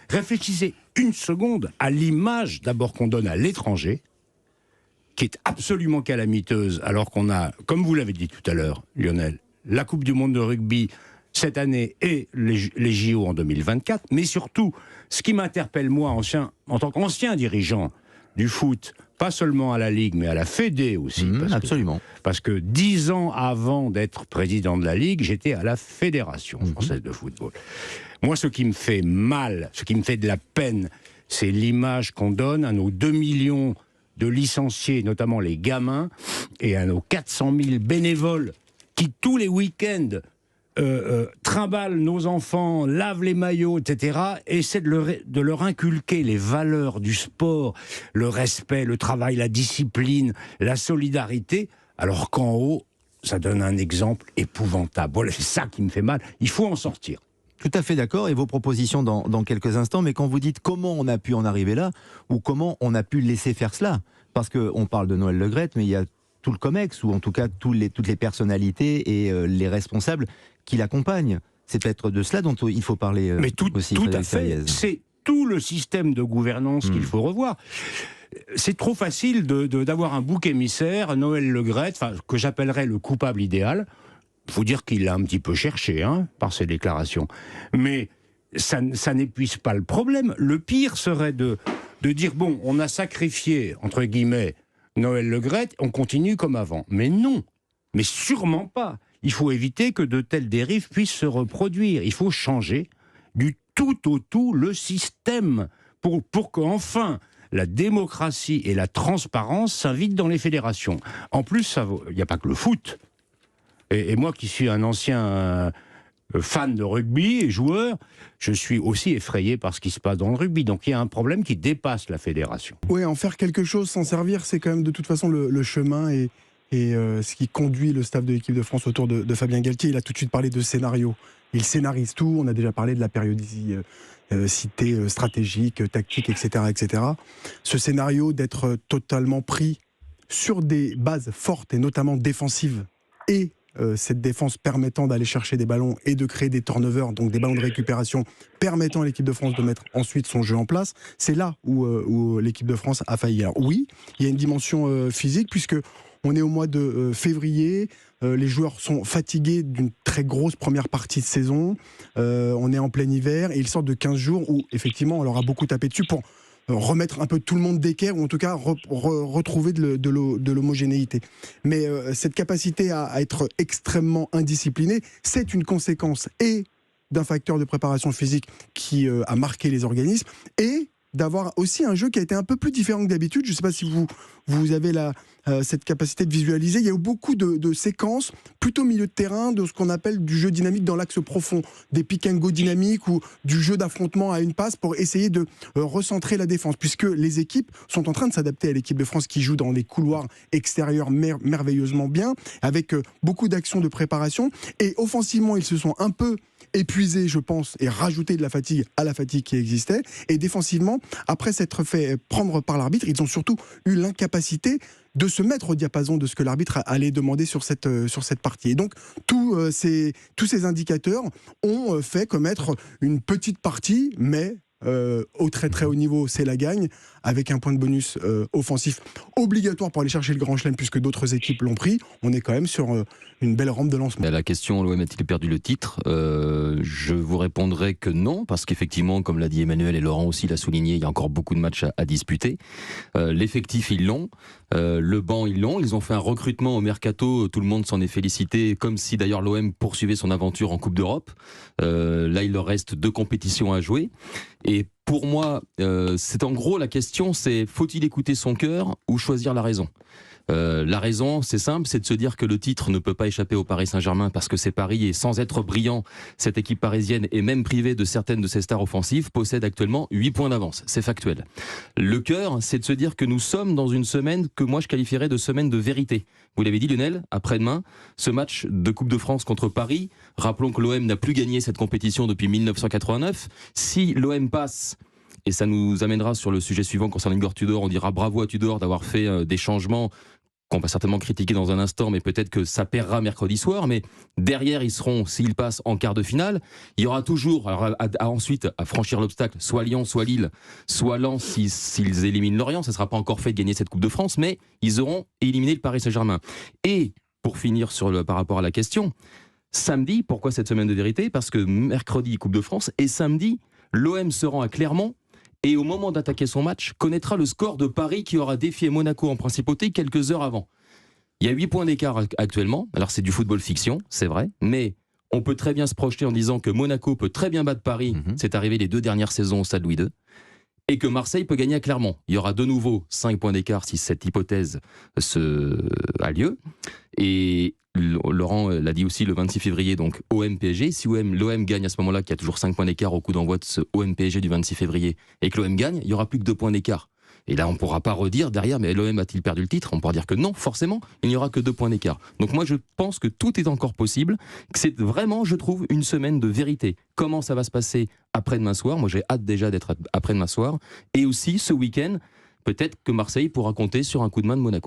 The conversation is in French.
Réfléchissez une seconde à l'image d'abord qu'on donne à l'étranger, qui est absolument calamiteuse, alors qu'on a, comme vous l'avez dit tout à l'heure, Lionel, la Coupe du Monde de rugby cette année et les JO en 2024, mais surtout, ce qui m'interpelle moi, en tant qu'ancien dirigeant du foot, pas seulement à la Ligue, mais à la Fédé aussi. Absolument. Parce que 10 ans avant d'être président de la Ligue, j'étais à la Fédération française de football. Moi, ce qui me fait mal, ce qui me fait de la peine, c'est l'image qu'on donne à nos 2 millions de licenciés, notamment les gamins, et à nos 400 000 bénévoles qui, tous les week-ends, trimballent nos enfants, lavent les maillots, etc., essaient de leur inculquer les valeurs du sport, le respect, le travail, la discipline, la solidarité, alors qu'en haut, ça donne un exemple épouvantable. Voilà, c'est ça qui me fait mal. Il faut en sortir. Tout à fait d'accord, et vos propositions dans quelques instants, mais quand vous dites comment on a pu en arriver là, ou comment on a pu laisser faire cela, parce qu'on parle de Noël Le Graët, mais il y a tout le COMEX, ou en tout cas toutes les personnalités et les responsables qui l'accompagnent. C'est peut-être de cela dont il faut parler mais tout à fait, c'est tout le système de gouvernance qu'il faut revoir. C'est trop facile d'avoir un bouc émissaire, Noël Le Graët, que j'appellerais le coupable idéal. Il faut dire qu'il l'a un petit peu cherché, par ses déclarations. Mais ça n'épuise pas le problème. Le pire serait de dire, bon, on a sacrifié, entre guillemets, Noël Le Graët, on continue comme avant. Mais non, mais sûrement pas. Il faut éviter que de telles dérives puissent se reproduire. Il faut changer du tout au tout le système pour qu'enfin la démocratie et la transparence s'invitent dans les fédérations. En plus, il n'y a pas que le foot. Et moi qui suis un ancien fan de rugby et joueur, je suis aussi effrayé par ce qui se passe dans le rugby. Donc il y a un problème qui dépasse la fédération. Oui, en faire quelque chose, s'en servir, c'est quand même de toute façon le chemin et ce qui conduit le staff de l'équipe de France autour de Fabien Galtier. Il a tout de suite parlé de scénario. Il scénarise tout. On a déjà parlé de la périodicité stratégique, tactique, etc., etc. Ce scénario d'être totalement pris sur des bases fortes et notamment défensives et cette défense permettant d'aller chercher des ballons et de créer des turnovers, donc des ballons de récupération permettant à l'équipe de France de mettre ensuite son jeu en place, c'est là où l'équipe de France a failli. Alors oui, il y a une dimension physique puisque on est au mois de février, les joueurs sont fatigués d'une très grosse première partie de saison, on est en plein hiver et ils sortent de 15 jours où effectivement on leur a beaucoup tapé dessus pour remettre un peu tout le monde d'équerre, ou en tout cas retrouver de l'homogénéité. Mais cette capacité à être extrêmement indiscipliné, c'est une conséquence et d'un facteur de préparation physique qui a marqué les organismes, et d'avoir aussi un jeu qui a été un peu plus différent que d'habitude. Je ne sais pas si vous avez cette capacité de visualiser. Il y a eu beaucoup de séquences plutôt milieu de terrain, de ce qu'on appelle du jeu dynamique dans l'axe profond, des pick and go dynamiques ou du jeu d'affrontement à une passe pour essayer de recentrer la défense, puisque les équipes sont en train de s'adapter à l'équipe de France qui joue dans les couloirs extérieurs merveilleusement bien, avec beaucoup d'actions de préparation, et offensivement ils se sont un peu épuisés, je pense, et rajouté de la fatigue à la fatigue qui existait. Et défensivement, après s'être fait prendre par l'arbitre, ils ont surtout eu l'incapacité de se mettre au diapason de ce que l'arbitre allait demander sur cette partie. Et donc, tous ces indicateurs ont fait commettre une petite partie, mais au très très haut niveau, c'est la gagne, avec un point de bonus offensif obligatoire pour aller chercher le grand chelem, puisque d'autres équipes l'ont pris. On est quand même sur une belle rampe de lancement. Mais la question, l'OM a-t-il perdu le titre ? Je vous répondrai que non, parce qu'effectivement, comme l'a dit Emmanuel et Laurent aussi l'a souligné, il y a encore beaucoup de matchs à disputer. L'effectif, ils l'ont. Le banc, ils l'ont. Ils ont fait un recrutement au mercato, tout le monde s'en est félicité, comme si d'ailleurs l'OM poursuivait son aventure en Coupe d'Europe. Là, il leur reste 2 compétitions à jouer. Et pour moi, c'est en gros la question, c'est faut-il écouter son cœur ou choisir la raison ? La raison, c'est simple, c'est de se dire que le titre ne peut pas échapper au Paris Saint-Germain parce que c'est Paris, et sans être brillant, cette équipe parisienne est même privée de certaines de ses stars offensives, possède actuellement 8 points d'avance, c'est factuel. Le cœur, c'est de se dire que nous sommes dans une semaine que moi je qualifierais de semaine de vérité. Vous l'avez dit Lionel, après-demain, ce match de Coupe de France contre Paris, rappelons que l'OM n'a plus gagné cette compétition depuis 1989, si l'OM passe... Et ça nous amènera sur le sujet suivant concernant Igor Tudor. On dira bravo à Tudor d'avoir fait des changements qu'on va certainement critiquer dans un instant, mais peut-être que ça paiera mercredi soir. Mais derrière, ils seront, s'ils passent en quart de finale, il y aura toujours, alors ensuite, à franchir l'obstacle, soit Lyon, soit Lille, soit Lens, s'ils éliminent Lorient. Ça ne sera pas encore fait de gagner cette Coupe de France, mais ils auront éliminé le Paris Saint-Germain. Et pour finir par rapport à la question, samedi, pourquoi cette semaine de vérité ? Parce que mercredi, Coupe de France, et samedi, l'OM se rend à Clermont. Et au moment d'attaquer son match, connaîtra le score de Paris qui aura défié Monaco en principauté quelques heures avant. Il y a 8 points d'écart actuellement, alors c'est du football fiction, c'est vrai, mais on peut très bien se projeter en disant que Monaco peut très bien battre Paris, c'est arrivé les 2 dernières saisons au Stade Louis II, et que Marseille peut gagner à Clermont. Il y aura de nouveau 5 points d'écart si cette hypothèse a lieu, et Laurent l'a dit aussi le 26 février, donc OM-PSG. Si l'OM gagne à ce moment-là, qu'il y a toujours 5 points d'écart au coup d'envoi de ce OM-PSG du 26 février, et que l'OM gagne, il n'y aura plus que 2 points d'écart. Et là, on ne pourra pas redire derrière, mais l'OM a-t-il perdu le titre ? On pourra dire que non, forcément, il n'y aura que 2 points d'écart. Donc moi, je pense que tout est encore possible, que c'est vraiment, je trouve, une semaine de vérité. Comment ça va se passer après-demain soir ? Moi, j'ai hâte déjà d'être après-demain soir. Et aussi, ce week-end, peut-être que Marseille pourra compter sur un coup de main de Monaco.